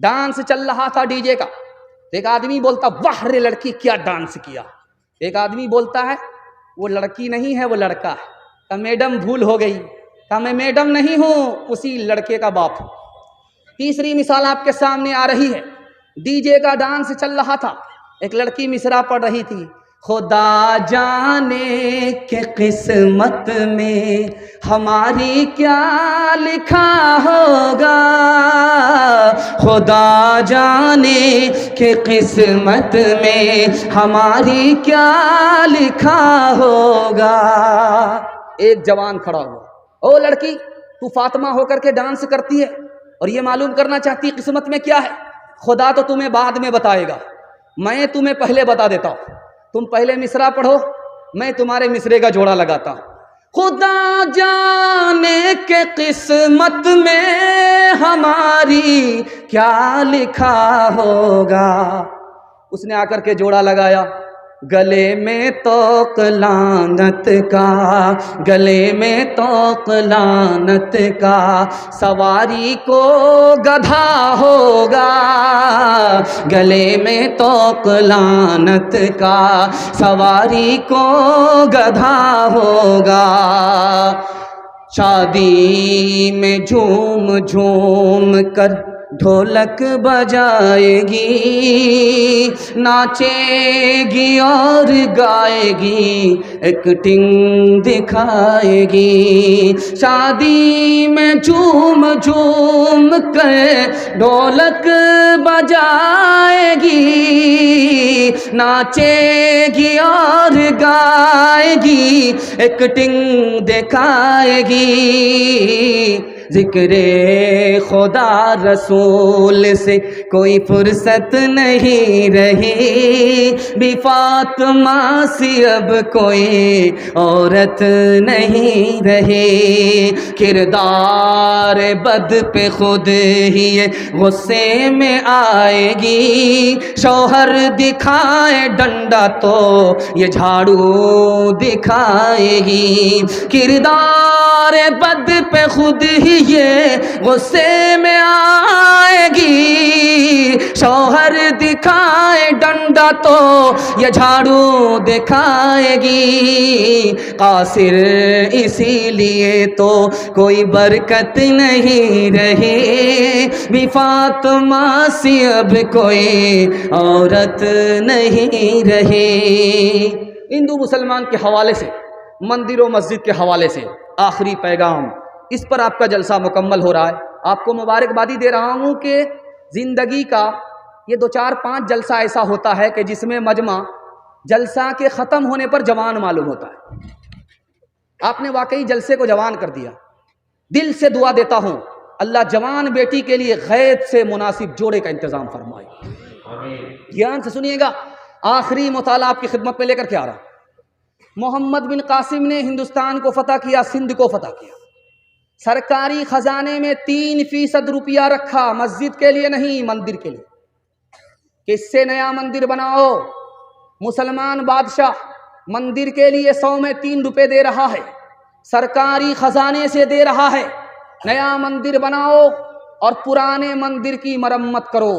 Dance چل رہا تھا ڈی جے کا، ایک آدمی بولتا واہ رے لڑکی کیا ڈانس کیا، ایک آدمی بولتا ہے وہ لڑکی نہیں ہے وہ لڑکا ہے، کہا میڈم بھول ہو گئی، کہا میں میڈم نہیں ہوں اسی لڑکے کا باپ ہوں۔ تیسری مثال آپ کے سامنے آ رہی ہے، ڈی جے کا ڈانس چل رہا تھا، ایک لڑکی مصرع پڑھ رہی تھی، خدا جانے کہ قسمت میں ہماری کیا لکھا ہوگا، خدا جانے کہ قسمت میں ہماری کیا لکھا ہوگا۔ ایک جوان کھڑا ہوا، او لڑکی تو فاطمہ ہو کر کے ڈانس کرتی ہے اور یہ معلوم کرنا چاہتی قسمت میں کیا ہے، خدا تو تمہیں بعد میں بتائے گا، میں تمہیں پہلے بتا دیتا ہوں، تم پہلے مصرع پڑھو میں تمہارے مصرے کا جوڑا لگاتا ہوں۔ خدا جانے کہ قسمت میں ہماری کیا لکھا ہوگا۔ اس نے آ کر کے جوڑا لگایا، گلے میں توق لعنت کا، گلے میں توق لعنت کا، سواری کو گدھا ہوگا، گلے میں توق لعنت کا، سواری کو گدھا ہوگا۔ شادی میں جھوم جھوم کر ڈھولک بجائے گی، ناچے گی اور گائے گی، ایکٹنگ دکھائے گی۔ شادی میں جھوم جھوم کر ڈھولک بجائے گی، ناچے گی اور گائے گی، ایکٹنگ دکھائے گی۔ ذکر خدا رسول سے کوئی فرصت نہیں رہی، بھی فاطمہ سی اب کوئی عورت نہیں رہی۔ کردار بد پہ خود ہی غصے میں آئے گی، شوہر دکھائے ڈنڈا تو یہ جھاڑو دکھائے گی۔ کردار بد پہ خود ہی یہ غصے میں آئے گی، شوہر دکھائے ڈنڈا تو یہ جھاڑو دکھائے گی۔ قاصر اسی لیے تو کوئی برکت نہیں رہی، بھی فاطمہ سی اب کوئی عورت نہیں رہی۔ ہندو مسلمان کے حوالے سے، مندر و مسجد کے حوالے سے آخری پیغام، اس پر آپ کا جلسہ مکمل ہو رہا ہے۔ آپ کو مبارکبادی دے رہا ہوں کہ زندگی کا یہ 2-4-5 جلسہ ایسا ہوتا ہے کہ جس میں مجمع جلسہ کے ختم ہونے پر جوان معلوم ہوتا ہے۔ آپ نے واقعی جلسے کو جوان کر دیا، دل سے دعا دیتا ہوں اللہ جوان بیٹی کے لیے غیب سے مناسب جوڑے کا انتظام فرمائے۔ دھیان سے سنیے گا، آخری مطالعہ آپ کی خدمت میں لے کر کے آ رہا ہوں۔ محمد بن قاسم نے ہندوستان کو فتح کیا، سندھ کو فتح کیا، سرکاری خزانے میں 3% روپیہ رکھا، مسجد کے لیے نہیں مندر کے لیے، کس سے نیا مندر بناؤ۔ مسلمان بادشاہ مندر کے لیے 100 میں 3 روپے دے رہا ہے، سرکاری خزانے سے دے رہا ہے، نیا مندر بناؤ اور پرانے مندر کی مرمت کرو۔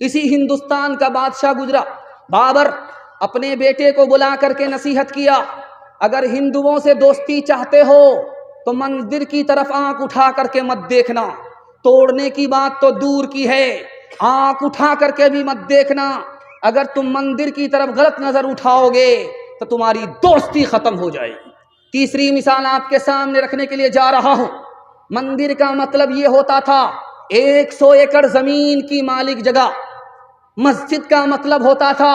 اسی ہندوستان کا بادشاہ گزرا بابر، اپنے بیٹے کو بلا کر کے نصیحت کیا، اگر ہندوؤں سے دوستی چاہتے ہو تو مندر کی طرف آنکھ اٹھا کر کے مت دیکھنا، توڑنے کی بات تو دور کی ہے، آنکھ اٹھا کر کے بھی مت دیکھنا، اگر تم مندر کی طرف غلط نظر اٹھاؤ گے تو تمہاری دوستی ختم ہو جائے گی۔ تیسری مثال آپ کے سامنے رکھنے کے لیے جا رہا ہوں۔ مندر کا مطلب یہ ہوتا تھا 100 ایکڑ زمین کی مالک جگہ، مسجد کا مطلب ہوتا تھا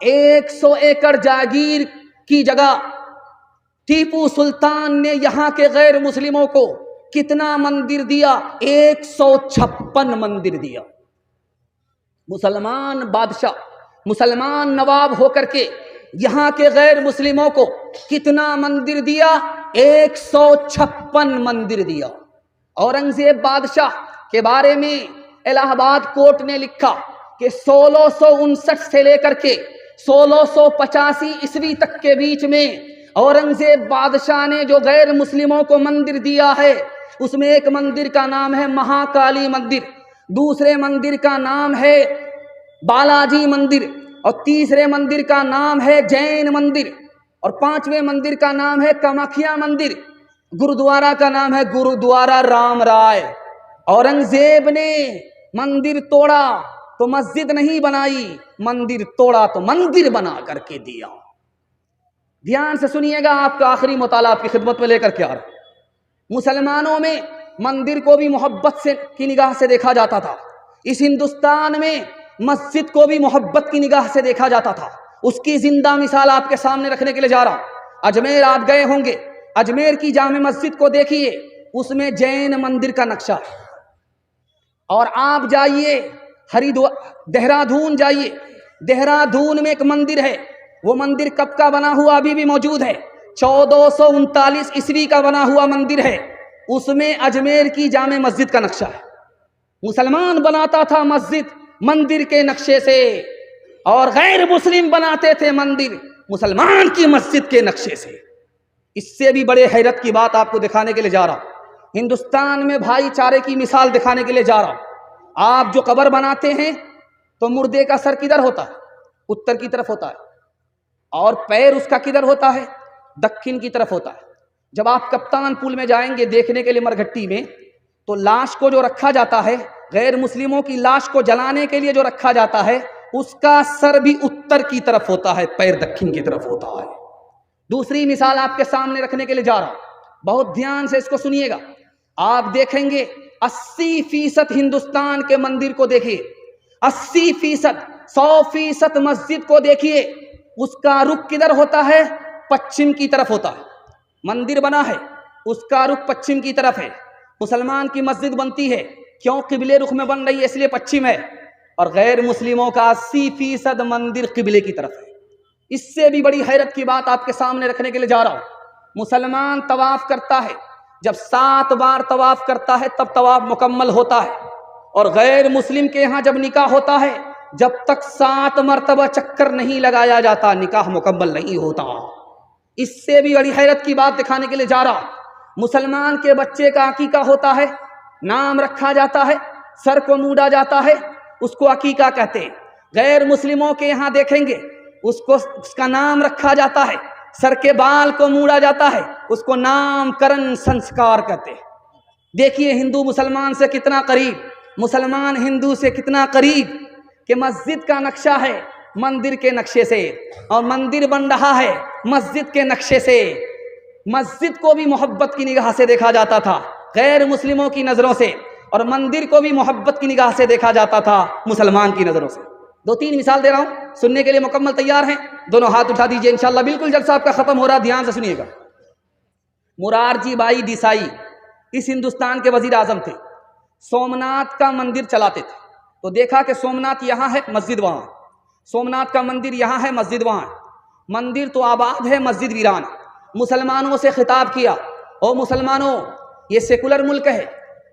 100 ایکڑ جاگیر کی جگہ۔ ٹیپو سلطان نے یہاں کے غیر مسلموں کو کتنا مندر دیا؟ 156 مندر دیا۔ مسلمان بادشاہ، مسلمان نواب ہو کر کے یہاں کے غیر مسلموں کو کتنا مندر دیا؟ 156 مندر دیا۔ اورنگزیب بادشاہ کے بارے میں الہ آباد کورٹ نے لکھا کہ 1659 سے لے کر کے 1685 عیسوی تک کے بیچ میں اورنگزیب بادشاہ نے جو غیر مسلموں کو مندر دیا ہے، اس میں ایک مندر کا نام ہے مہاکالی مندر۔ دوسرے مندر کا نام ہے بالاجی مندر، اور تیسرے مندر کا نام ہے جین مندر، اور پانچویں مندر کا نام ہے کمکھیا مندر۔ گرودوارا کا نام ہے گرودوارا رام رائے۔ اورنگزیب نے مندر توڑا تو مسجد نہیں بنائی، مندر توڑا تو مندر بنا کر کے دیا۔ دھیان سے سنیے گا، آپ کا آخری مطالعہ آپ کی خدمت میں لے کر کے آ رہا ہوں۔ مسلمانوں میں مندر کو بھی محبت سے کی نگاہ سے دیکھا جاتا تھا، اس ہندوستان میں مسجد کو بھی محبت کی نگاہ سے دیکھا جاتا تھا۔ اس کی زندہ مثال آپ کے سامنے رکھنے کے لیے جا رہا ہوں۔ اجمیر آپ گئے ہوں گے، اجمیر کی جامع مسجد کو دیکھیے، اس میں جین مندر کا نقشہ ہے۔ اور آپ جائیے دہرادون جائیے، دہرادون میں ایک مندر ہے، وہ مندر کب کا بنا ہوا ابھی بھی موجود ہے، 1439 عیسوی کا بنا ہوا مندر ہے، اس میں اجمیر کی جامع مسجد کا نقشہ ہے۔ مسلمان بناتا تھا مسجد مندر کے نقشے سے، اور غیر مسلم بناتے تھے مندر مسلمان کی مسجد کے نقشے سے۔ اس سے بھی بڑے حیرت کی بات آپ کو دکھانے کے لیے جا رہا ہوں۔ ہندوستان میں بھائی چارے کی مثال دکھانے کے لیے جا رہا ہوں۔ آپ جو قبر بناتے ہیں تو مردے کا سر کدھر ہوتا ہے؟ اتر کی طرف ہوتا ہے، اور پیر اس کا کدھر ہوتا ہے؟ دکن کی طرف ہوتا ہے۔ جب آپ کپتان پل میں جائیں گے دیکھنے کے لیے مرگھٹی میں، تو لاش کو جو رکھا جاتا ہے، غیر مسلموں کی لاش کو جلانے کے لیے جو رکھا جاتا ہے، اس کا سر بھی اتر کی طرف ہوتا ہے، پیر دکن کی طرف ہوتا ہے۔ دوسری مثال آپ کے سامنے رکھنے کے لیے جا رہا ہوں، بہت دھیان سے اس کو سنیے گا۔ آپ دیکھیں گے 80% ہندوستان کے مندر کو دیکھیے، 80%، 100% مسجد کو دیکھیے، اس کا رخ کدھر ہوتا ہے؟ پچھم کی طرف ہوتا ہے۔ مندر بنا ہے، اس کا رخ پچھم کی طرف ہے۔ مسلمان کی مسجد بنتی ہے، کیوں؟ قبلے رخ میں بن رہی ہے، اس لیے پچھم ہے۔ اور غیر مسلموں کا 80% مندر قبلے کی طرف ہے۔ اس سے بھی بڑی حیرت کی بات آپ کے سامنے رکھنے کے لیے جا رہا ہوں۔ مسلمان طواف کرتا ہے، جب 7 بار طواف کرتا ہے تب طواف مکمل ہوتا ہے، اور غیر مسلم کے ہاں جب نکاح ہوتا ہے، جب تک 7 مرتبہ چکر نہیں لگایا جاتا نکاح مکمل نہیں ہوتا۔ اس سے بھی بڑی حیرت کی بات دکھانے کے لیے جا رہا ہوں۔ مسلمان کے بچے کا عقیقہ ہوتا ہے، نام رکھا جاتا ہے، سر کو مونڈا جاتا ہے، اس کو عقیقہ کہتے ہیں۔ غیر مسلموں کے یہاں دیکھیں گے اس کا نام رکھا جاتا ہے، سر کے بال کو موڑا جاتا ہے، اس کو نام کرن سنسکار کہتے ہیں۔ دیکھیے ہندو مسلمان سے کتنا قریب، مسلمان ہندو سے کتنا قریب، کہ مسجد کا نقشہ ہے مندر کے نقشے سے، اور مندر بن رہا ہے مسجد کے نقشے سے۔ مسجد کو بھی محبت کی نگاہ سے دیکھا جاتا تھا غیر مسلموں کی نظروں سے، اور مندر کو بھی محبت کی نگاہ سے دیکھا جاتا تھا مسلمان کی نظروں سے۔ 2-3 مثال دے رہا ہوں، سننے کے لیے مکمل تیار ہیں؟ دونوں ہاتھ اٹھا دیجئے، انشاءاللہ بالکل جلسہ آپ کا ختم ہو رہا، دھیان سے سنیے گا۔ مرارجی بھائی دیسائی اس ہندوستان کے وزیر اعظم تھے، سومناتھ کا مندر چلاتے تھے، تو دیکھا کہ سومناتھ یہاں ہے، مسجد وہاں، سومناتھ کا مندر یہاں ہے، مسجد وہاں، مندر تو آباد ہے، مسجد ویران۔ مسلمانوں سے خطاب کیا، او مسلمانوں، یہ سیکولر ملک ہے،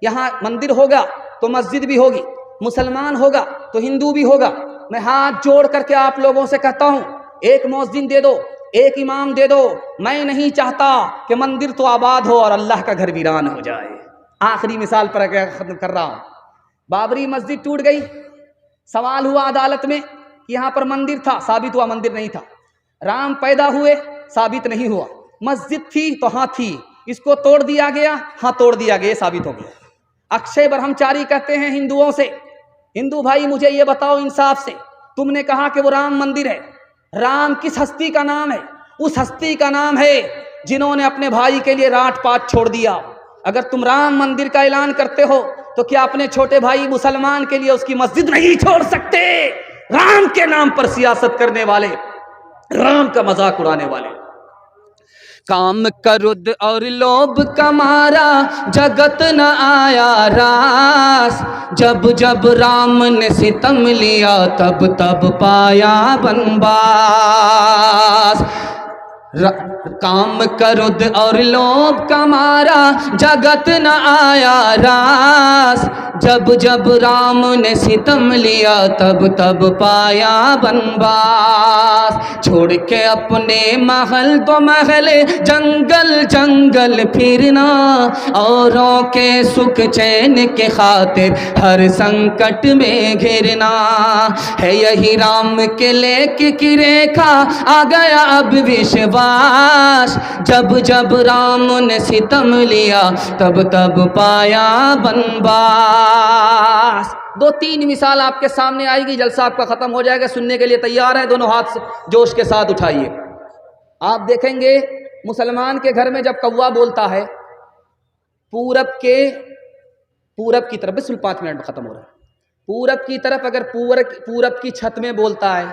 یہاں مندر ہوگا تو مسجد بھی ہوگی، مسلمان ہوگا تو ہندو بھی ہوگا۔ میں ہاتھ جوڑ کر کے آپ لوگوں سے کہتا ہوں، ایک مؤذن دے دو، ایک امام دے دو، میں نہیں چاہتا کہ مندر تو آباد ہو اور اللہ کا گھر ویران ہو جائے۔ آخری مثال پر ختم کر رہا ہوں۔ بابری مسجد ٹوٹ گئی، سوال ہوا عدالت میں کہ یہاں پر مندر تھا، ثابت ہوا مندر نہیں تھا۔ رام پیدا ہوئے، ثابت نہیں ہوا۔ مسجد تھی تو ہاں تھی، اس کو توڑ دیا گیا، ہاں توڑ دیا گیا، ثابت ہو گیا۔ اکشے برہمچاری کہتے ہیں ہندوؤں سے، ہندو بھائی مجھے یہ بتاؤ انصاف سے، تم نے کہا کہ وہ رام مندر ہے، رام کس ہستی کا نام ہے؟ اس ہستی کا نام ہے جنہوں نے اپنے بھائی کے لیے راٹ پاٹ چھوڑ دیا۔ اگر تم رام مندر کا اعلان کرتے ہو تو کیا اپنے چھوٹے بھائی مسلمان کے لیے اس کی مسجد نہیں چھوڑ سکتے؟ رام کے نام پر سیاست کرنے والے، رام کا مذاق اڑانے والے۔ کام کرد اور لوب کمارا جگت نہ آیا راس، جب جب رام نے ستم لیا تب تب پایا بنواس۔ کام کرد اور لوب کا مارا جگت نہ آیا راس، جب جب رام نے ستم لیا تب تب پایا بنواس، چھوڑ کے اپنے محل تو محل جنگل جنگل پھرنا، اوروں کے سکھ چین کے خاطر ہر سنکٹ میں گھرنا، ہے یہی رام کے لیک کی ریکھا آ گیا اب وشواس، جب جب رام نے ستم لیا تب تب پایا بنواس۔ دو تین مثال آپ کے سامنے آئے گی، جلسہ آپ کا ختم ہو جائے گا، سننے کے لیے تیار ہیں؟ دونوں ہاتھ جوش کے ساتھ اٹھائیے۔ آپ دیکھیں گے مسلمان کے گھر میں جب کوا بولتا ہے پورب کی طرف، بس 5 منٹ میں ختم ہو رہا ہے، پورب کی طرف اگر پورب کی چھت میں بولتا ہے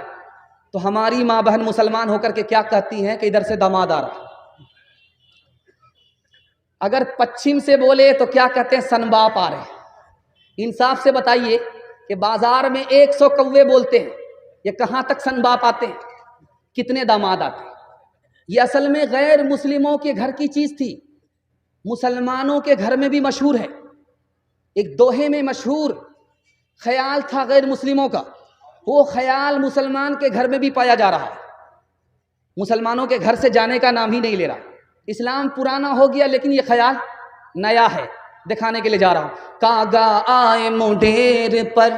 تو ہماری ماں بہن مسلمان ہو کر کے کیا کہتی ہیں کہ ادھر سے داماد آ رہا۔ اگر پچھم سے بولے تو کیا کہتے ہیں؟ سن باپ آ رہے۔ انصاف سے بتائیے کہ بازار میں 100 کوے بولتے ہیں، یہ کہاں تک سن باپ آتے ہیں؟ کتنے داماد آتے ہیں؟ یہ اصل میں غیر مسلموں کے گھر کی چیز تھی، مسلمانوں کے گھر میں بھی مشہور ہے۔ ایک دوہے میں مشہور خیال تھا غیر مسلموں کا، وہ خیال مسلمان کے گھر میں بھی پایا جا رہا ہے، مسلمانوں کے گھر سے جانے کا نام ہی نہیں لے رہا۔ اسلام پرانا ہو گیا لیکن یہ خیال نیا ہے، دکھانے کے لیے جا رہا ہوں۔ کاغا آئے مڈیر پر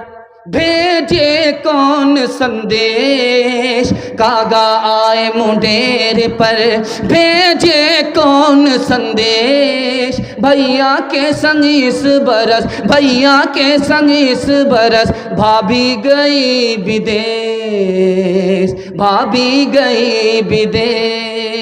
بھیجے کون سندیش، کاغا آئے مڈیر پر بھیجے کون سندیش، بھیا کے سنگ اس برس، بھیا کے سنگ اس برس بھابھی گئی بدیش، بھابھی گئی بدیش۔